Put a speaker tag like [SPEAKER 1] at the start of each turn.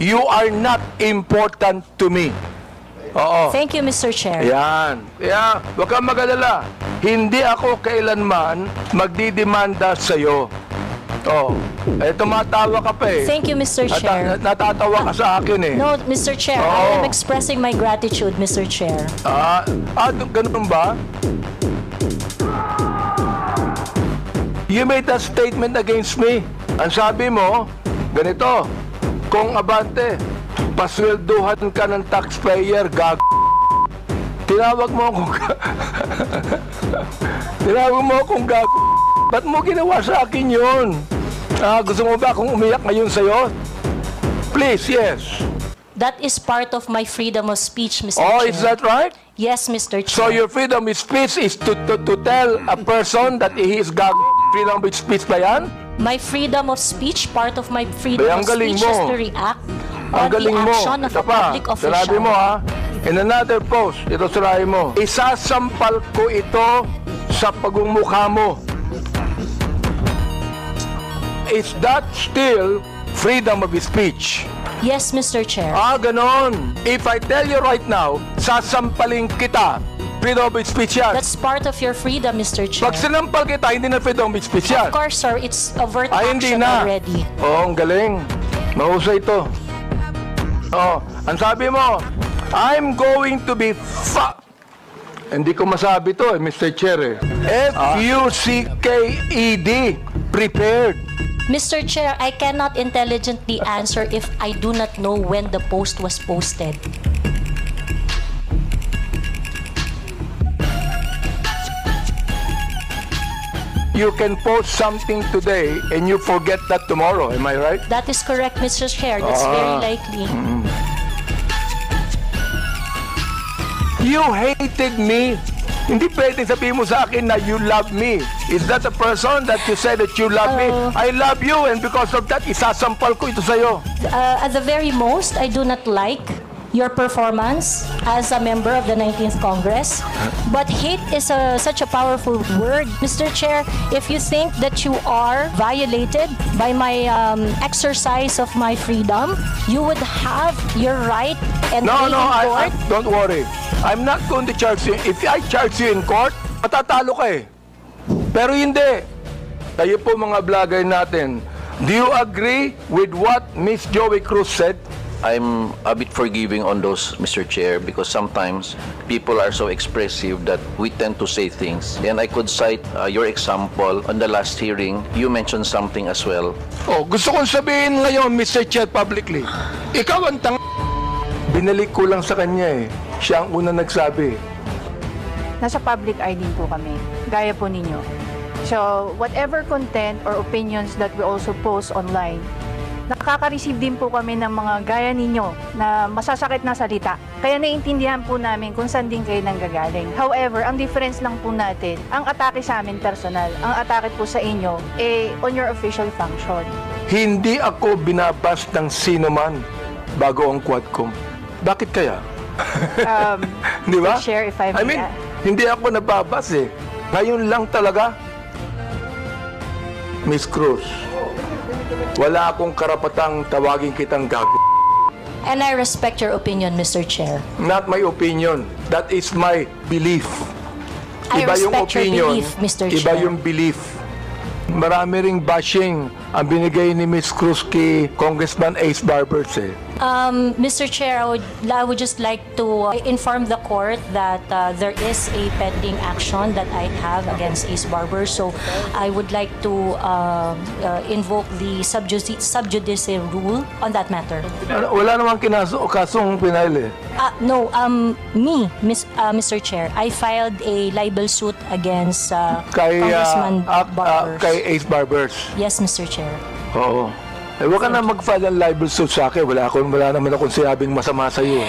[SPEAKER 1] You are not important to me. Oo.
[SPEAKER 2] Thank you, Mr. Chair.
[SPEAKER 1] Yan. Kaya, huwag kang mag-alala. Hindi ako kailanman magdidemanda sa'yo. Oh, tumatawa ka pa eh.
[SPEAKER 2] Thank you, Mr. Chair.
[SPEAKER 1] Natatawa ka sa akin eh.
[SPEAKER 2] No, Mr. Chair, I am expressing my gratitude, Mr. Chair.
[SPEAKER 1] Ganun ba? You made a statement against me. Ang sabi mo, ganito, kung abante, paswelduhan ka ng taxpayer, tinawag mo akong tinawag mo akong ba't mo ginawa sa akin yun? Gusto mo ba akong umiyak ngayon sa'yo? Please, yes.
[SPEAKER 2] That is part of my freedom of speech, Mr. Chair.
[SPEAKER 1] Oh, is that right?
[SPEAKER 2] Yes, Mr. Chair.
[SPEAKER 1] So your freedom of speech is to tell a person that he is freedom of speech ba yan?
[SPEAKER 2] My freedom of speech, part of my freedom
[SPEAKER 1] Ang
[SPEAKER 2] of
[SPEAKER 1] galing
[SPEAKER 2] speech
[SPEAKER 1] mo.
[SPEAKER 2] is to react
[SPEAKER 1] Ang
[SPEAKER 2] on the
[SPEAKER 1] galing mo.
[SPEAKER 2] action of
[SPEAKER 1] Ito
[SPEAKER 2] a
[SPEAKER 1] pa,
[SPEAKER 2] public official.
[SPEAKER 1] sinabi mo in another post, ito sinabi mo, isasampal ko ito sa pagmumukha mo. Is that still freedom of speech?
[SPEAKER 2] Yes, Mr. Chair.
[SPEAKER 1] Ganon. If I tell you right now, sasampalin kita, freedom of speech yan.
[SPEAKER 2] That's part of your freedom, Mr. Chair.
[SPEAKER 1] Pag sinampal kita, hindi na freedom of speech yan.
[SPEAKER 2] Of course, sir, it's overt
[SPEAKER 1] Hindi
[SPEAKER 2] action
[SPEAKER 1] na.
[SPEAKER 2] already.
[SPEAKER 1] Ang galing. Mahusay ito. Ang sabi mo, I'm going to be hindi ko masabi to Mr. Chair F-U-C-K-E-D, prepared.
[SPEAKER 2] Mr. Chair, I cannot intelligently answer if I do not know when the post was posted.
[SPEAKER 1] You can post something today and you forget that tomorrow. Am I right?
[SPEAKER 2] That is correct, Mr. Chair. That's very likely.
[SPEAKER 1] You hated me. Hindi pwedeng sabihin mo sa akin na you love me. Is that a person that you said that you love me? I love you and because of that, isasampal ko ito sa'yo.
[SPEAKER 2] At the very most, I do not like your performance as a member of the 19th Congress. But hate is such a powerful word. Mr. Chair, if you think that you are violated by my exercise of my freedom, you would have your right and
[SPEAKER 1] No,
[SPEAKER 2] in court.
[SPEAKER 1] don't worry. I'm not going to charge you. If I charge you in court, matatalo ka eh. Pero hindi. Tayo po mga vlogger natin. Do you agree with what Miss Joey Cruz said?
[SPEAKER 3] I'm a bit forgiving on those, Mr. Chair, because sometimes people are so expressive that we tend to say things. And I could cite your example on the last hearing. You mentioned something as well.
[SPEAKER 1] Gusto kong sabihin ngayon, Mr. Chair, publicly. Ikaw ang Binalik ko lang sa kanya eh. Siya ang unang nagsabi.
[SPEAKER 4] Nasa public eye din po kami, gaya po ninyo. So, whatever content or opinions that we also post online, nakaka-receive din po kami ng mga gaya ninyo na masasakit na salita. Kaya naiintindihan po namin kung saan din kayo nanggagaling. However, ang difference lang po natin, ang atake sa amin personal, ang atake po sa inyo, on your official function.
[SPEAKER 1] Hindi ako binabas ng sino man bago ang Quadcom. Bakit kaya? Di ba?
[SPEAKER 4] Share if I may.
[SPEAKER 1] Hindi ako nababas eh. Ngayon lang talaga. Miss Cruz, wala akong karapatang tawagin kitang gago.
[SPEAKER 2] And I respect your opinion, Mr. Chair.
[SPEAKER 1] Not my opinion. That is my belief.
[SPEAKER 2] I respect your belief, Mr.
[SPEAKER 1] Iba
[SPEAKER 2] Chair.
[SPEAKER 1] yung belief. Marami ring bashing ang binigay ni Miss Cruz kay Congressman Ace Barbers eh.
[SPEAKER 2] Mr. Chair, I would just like to inform the court that there is a pending action that I have against Ace Barber. So I would like to invoke the sub judice rule on that matter.
[SPEAKER 1] Wala namang kasong pinail eh.
[SPEAKER 2] No, Mr. Chair, I filed a libel suit against Congressman Barber.
[SPEAKER 1] Kay Ace Barbers.
[SPEAKER 2] Yes, Mr. Chair.
[SPEAKER 1] Oo. Huwag ka na mag-file ng libel suit sa akin. Wala naman akong sinabing masama sa iyo.